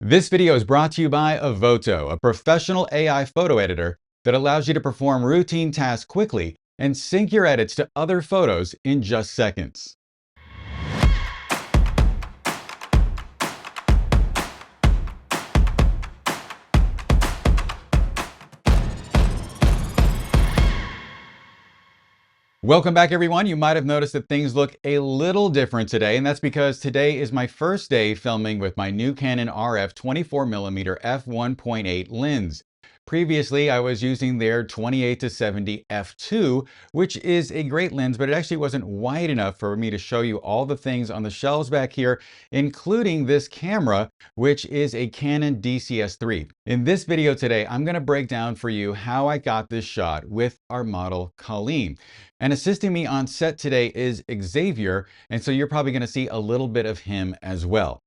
This video is brought to you by Evoto, a professional AI photo editor that allows you to perform routine tasks quickly and sync your edits to other photos in just seconds. Welcome back, everyone. You might have noticed that things look a little different today, and that's because today is my first day filming with my new Canon RF 24mm f1.8 lens. Previously, I was using their 28-70 f2, which is a great lens, but it actually wasn't wide enough for me to show you all the things on the shelves back here, including this camera, which is a Canon DCS3. In this video today, I'm going to break down for you how I got this shot with our model Colleen. And assisting me on set today is Xavier, and so you're probably going to see a little bit of him as well.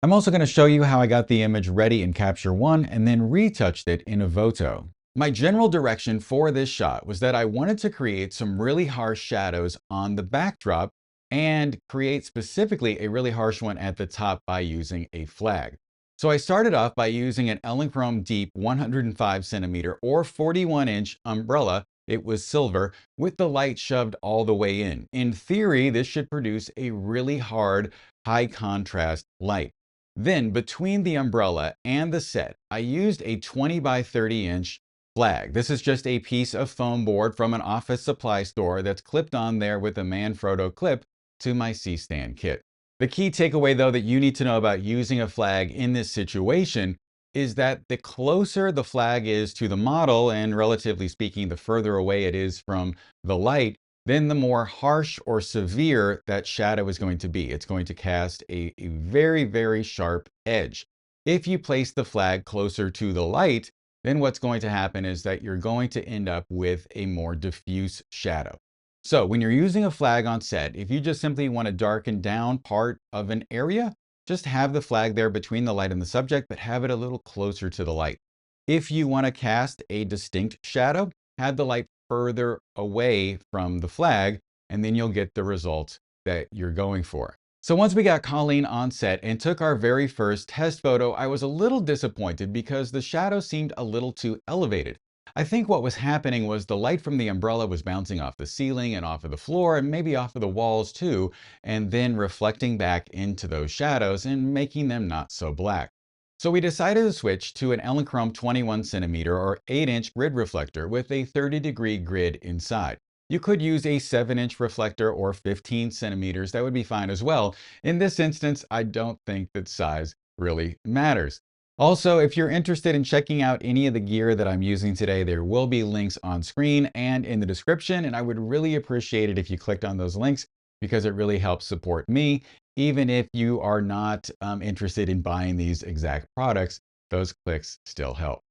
I'm also going to show you how I got the image ready in Capture One and then retouched it in Evoto. My general direction for this shot was that I wanted to create some really harsh shadows on the backdrop and create specifically a really harsh one at the top by using a flag. So I started off by using an Elinchrom deep 105cm or 41-inch umbrella. It was silver with the light shoved all the way in. In theory, this should produce a really hard, high contrast light. Then between the umbrella and the set, I used a 20 by 30-inch flag. This is just a piece of foam board from an office supply store that's clipped on there with a Manfrotto clip to my C-stand kit. The key takeaway, though, that you need to know about using a flag in this situation is that the closer the flag is to the model, and relatively speaking, the further away it is from the light, then the more harsh or severe that shadow is going to be. It's going to cast a very, very sharp edge. If you place the flag closer to the light, then what's going to happen is that you're going to end up with a more diffuse shadow. So when you're using a flag on set, if you just simply want to darken down part of an area, just have the flag there between the light and the subject, but have it a little closer to the light. If you want to cast a distinct shadow, have the light further away from the flag, and then you'll get the results that you're going for. So once we got Colleen on set and took our very first test photo, I was a little disappointed because the shadow seemed a little too elevated. I think what was happening was the light from the umbrella was bouncing off the ceiling and off of the floor and maybe off of the walls too, and then reflecting back into those shadows and making them not so black. So we decided to switch to an Elinchrom 21cm or 8-inch grid reflector with a 30-degree grid inside. You could use a 7-inch reflector or 15 centimeters. That would be fine as well. In this instance, I don't think that size really matters. Also, if you're interested in checking out any of the gear that I'm using today, there will be links on screen and in the description, and I would really appreciate it if you clicked on those links because it really helps support me. Even if you are not interested in buying these exact products, those clicks still help.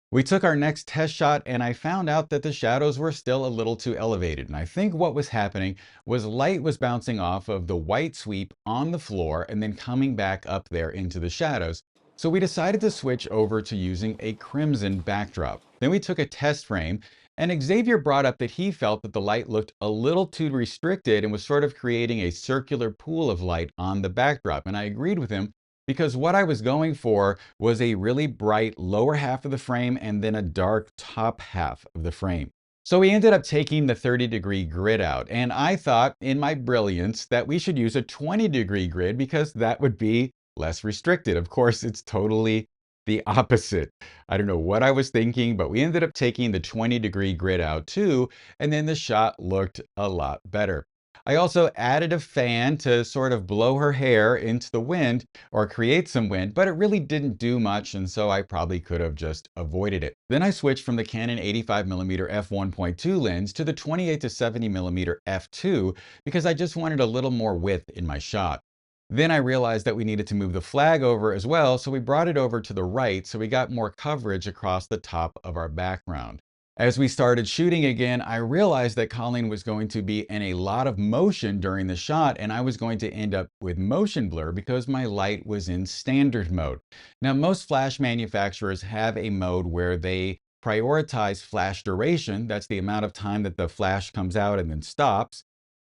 We took our next test shot and I found out that the shadows were still a little too elevated. And I think what was happening was light was bouncing off of the white sweep on the floor and then coming back up there into the shadows. So we decided to switch over to using a crimson backdrop. Then we took a test frame and Xavier brought up that he felt that the light looked a little too restricted and was sort of creating a circular pool of light on the backdrop. And I agreed with him because what I was going for was a really bright lower half of the frame and then a dark top half of the frame. So we ended up taking the 30-degree grid out, and I thought in my brilliance that we should use a 20-degree grid because that would be less restricted. Of course, it's totally the opposite. I don't know what I was thinking, but we ended up taking the 20-degree grid out too, and then the shot looked a lot better. I also added a fan to sort of blow her hair into the wind or create some wind, but it really didn't do much, and so I probably could have just avoided it. Then I switched from the Canon 85mm f1.2 lens to the 28-70mm f2 because I just wanted a little more width in my shot. Then I realized that we needed to move the flag over as well, so we brought it over to the right so we got more coverage across the top of our background. As we started shooting again, I realized that Colleen was going to be in a lot of motion during the shot, and I was going to end up with motion blur because my light was in standard mode. Now, most flash manufacturers have a mode where they prioritize flash duration. That's the amount of time that the flash comes out and then stops.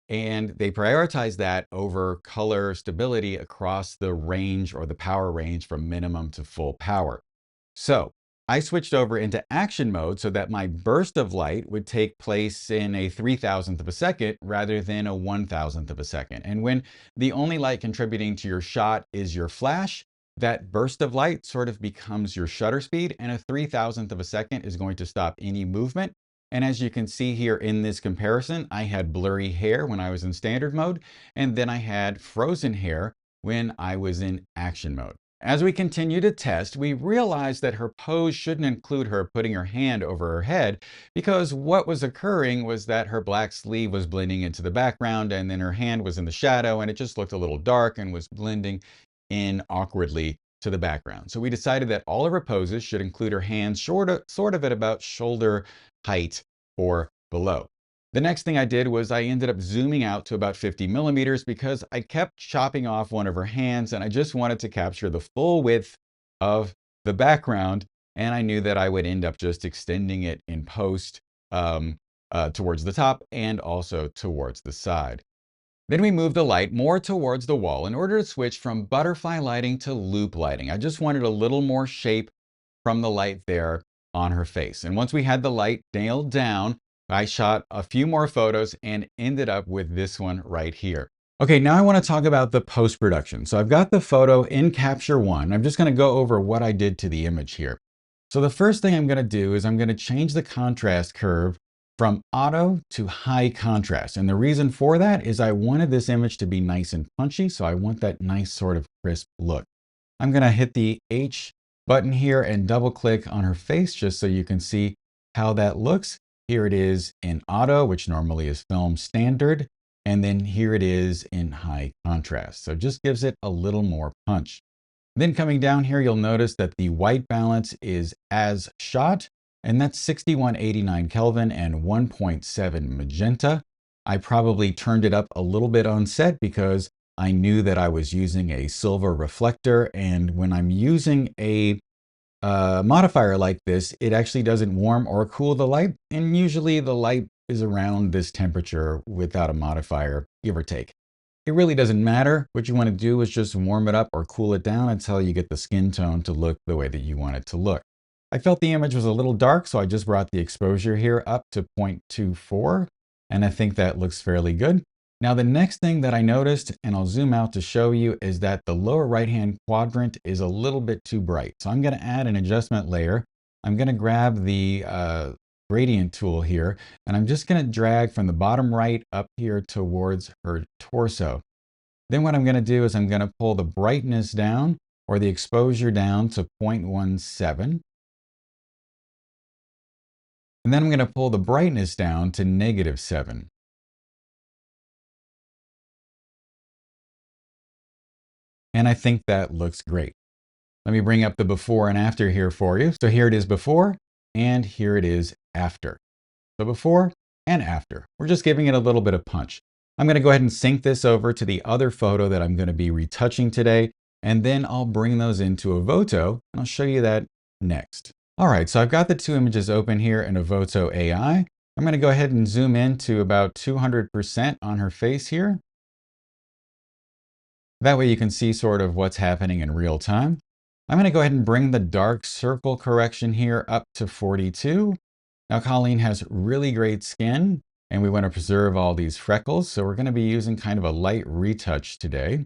And they prioritize that over color stability across the range or the power range from minimum to full power. So I switched over into action mode so that my burst of light would take place in a 3,000th of a second rather than a 1,000th of a second. And when the only light contributing to your shot is your flash, that burst of light sort of becomes your shutter speed, and a 3,000th of a second is going to stop any movement. And as you can see here in this comparison, I had blurry hair when I was in standard mode, and then I had frozen hair when I was in action mode. As we continue to test, we realized that her pose shouldn't include her putting her hand over her head, because what was occurring was that her black sleeve was blending into the background, and then her hand was in the shadow, and it just looked a little dark and was blending in awkwardly to the background. So we decided that all of her poses should include her hands sort of at about shoulder height or below. The next thing I did was I ended up zooming out to about 50 millimeters because I kept chopping off one of her hands and I just wanted to capture the full width of the background. And I knew that I would end up just extending it in post towards the top and also towards the side. Then we moved the light more towards the wall in order to switch from butterfly lighting to loop lighting. I just wanted a little more shape from the light there on her face. And once we had the light nailed down, I shot a few more photos and ended up with this one right here. Okay, now I want to talk about the post-production. So I've got the photo in Capture One. I'm just going to go over what I did to the image here. So the first thing I'm going to do is I'm going to change the contrast curve from auto to high contrast. And the reason for that is I wanted this image to be nice and punchy. So I want that nice sort of crisp look. I'm going to hit the H button here and double click on her face just so you can see how that looks. Here it is in auto, which normally is film standard. And then here it is in high contrast. So it just gives it a little more punch. Then coming down here, you'll notice that the white balance is as shot, and that's 6189 Kelvin and 1.7 magenta. I probably turned it up a little bit on set because I knew that I was using a silver reflector, and when I'm using a modifier like this, it actually doesn't warm or cool the light, and usually the light is around this temperature without a modifier, give or take. It really doesn't matter. What you want to do is just warm it up or cool it down until you get the skin tone to look the way that you want it to look. I felt the image was a little dark, so I just brought the exposure here up to 0.24, and I think that looks fairly good. Now, the next thing that I noticed, and I'll zoom out to show you, is that the lower right-hand quadrant is a little bit too bright. So I'm going to add an adjustment layer. I'm going to grab the gradient tool here, and I'm just going to drag from the bottom right up here towards her torso. Then what I'm going to do is I'm going to pull the brightness down or the exposure down to 0.17. And then I'm going to pull the brightness down to -7. And I think that looks great. Let me bring up the before and after here for you. So here it is before, and here it is after. So before and after. We're just giving it a little bit of punch. I'm going to go ahead and sync this over to the other photo that I'm going to be retouching today, and then I'll bring those into Evoto, and I'll show you that next. All right, so I've got the two images open here in Evoto AI. I'm going to go ahead and zoom in to about 200% on her face here. That way you can see sort of what's happening in real time. I'm going to go ahead and bring the dark circle correction here up to 42. Now, Colleen has really great skin, and we want to preserve all these freckles, so we're going to be using kind of a light retouch today.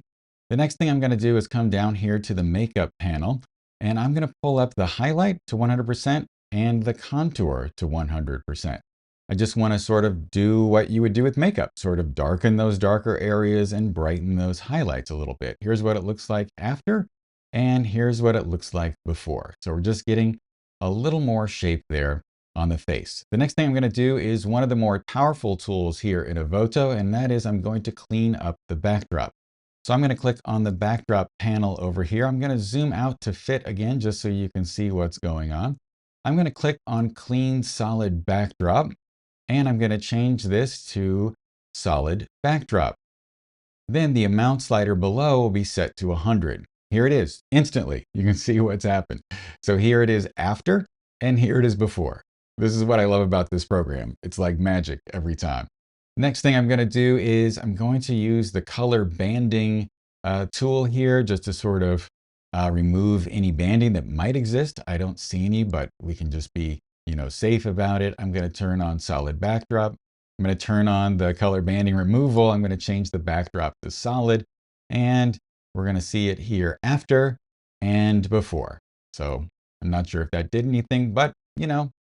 The next thing I'm going to do is come down here to the makeup panel, and I'm going to pull up the highlight to 100% and the contour to 100%. I just want to sort of do what you would do with makeup, sort of darken those darker areas and brighten those highlights a little bit. Here's what it looks like after, and here's what it looks like before. So we're just getting a little more shape there on the face. The next thing I'm going to do is one of the more powerful tools here in Evoto, and that is I'm going to clean up the backdrop. So I'm going to click on the backdrop panel over here. I'm going to zoom out to fit again, just so you can see what's going on. I'm going to click on Clean Solid Backdrop, and I'm going to change this to Solid Backdrop. Then the amount slider below will be set to 100. Here it is, instantly. You can see what's happened. So here it is after, and here it is before. This is what I love about this program. It's like magic every time. Next thing I'm going to do is I'm going to use the color banding tool here just to sort of remove any banding that might exist. I don't see any, but we can just be, safe about it. I'm going to turn on solid backdrop. I'm going to turn on the color banding removal. I'm going to change the backdrop to solid, and we're going to see it here after and before. So I'm not sure if that did anything, but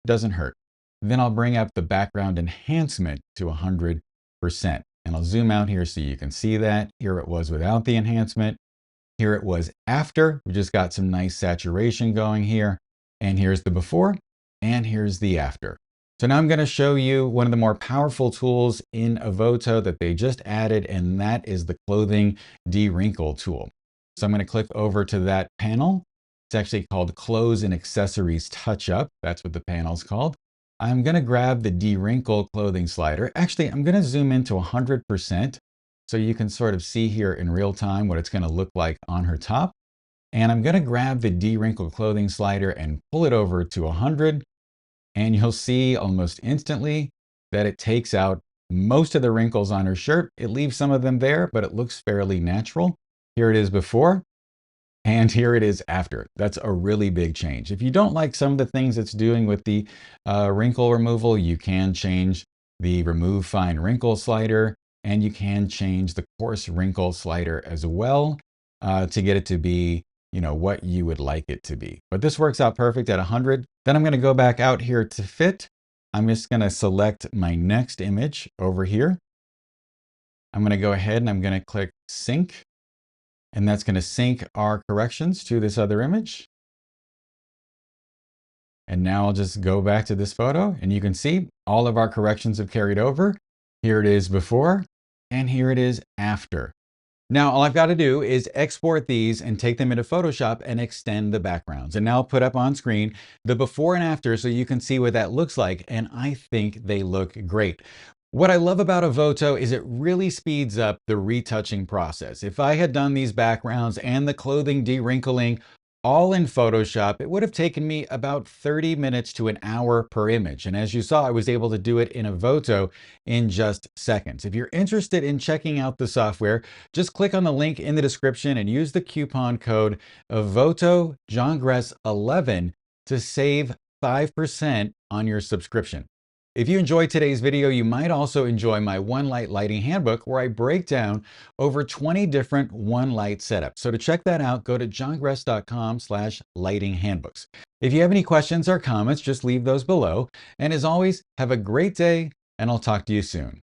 doesn't hurt. Then I'll bring up the background enhancement to 100%. And I'll zoom out here so you can see that. Here it was without the enhancement. Here it was after. We just got some nice saturation going here. And here's the before, and here's the after. So now I'm going to show you one of the more powerful tools in Evoto that they just added, and that is the clothing de-wrinkle tool. So I'm going to click over to that panel. It's actually called Clothes and Accessories Touch Up. That's what the panel's called. I'm going to grab the de-wrinkle clothing slider. Actually, I'm going to zoom into 100% so you can sort of see here in real time what it's going to look like on her top. And I'm going to grab the de-wrinkle clothing slider and pull it over to 100. And you'll see almost instantly that it takes out most of the wrinkles on her shirt. It leaves some of them there, but it looks fairly natural. Here it is before. And here it is after. That's a really big change. If you don't like some of the things it's doing with the wrinkle removal, you can change the remove fine wrinkle slider, and you can change the coarse wrinkle slider as well to get it to be, what you would like it to be. But this works out perfect at 100. Then I'm going to go back out here to fit. I'm just going to select my next image over here. I'm going to go ahead and I'm going to click sync. And that's going to sync our corrections to this other image. And now I'll just go back to this photo, and you can see all of our corrections have carried over. Here it is before, and here it is after. Now, all I've got to do is export these and take them into Photoshop and extend the backgrounds. And now I'll put up on screen the before and after so you can see what that looks like. And I think they look great. What I love about Evoto is it really speeds up the retouching process. If I had done these backgrounds and the clothing de-wrinkling all in Photoshop, it would have taken me about 30 minutes to an hour per image. And as you saw, I was able to do it in Evoto in just seconds. If you're interested in checking out the software, just click on the link in the description and use the coupon code EVOTOJohnGress11 to save 5% on your subscription. If you enjoyed today's video, you might also enjoy my One Light lighting handbook, where I break down over 20 different one light setups. So to check that out, go to johngress.com/lighting handbooks. If you have any questions or comments, just leave those below. And as always, have a great day, and I'll talk to you soon.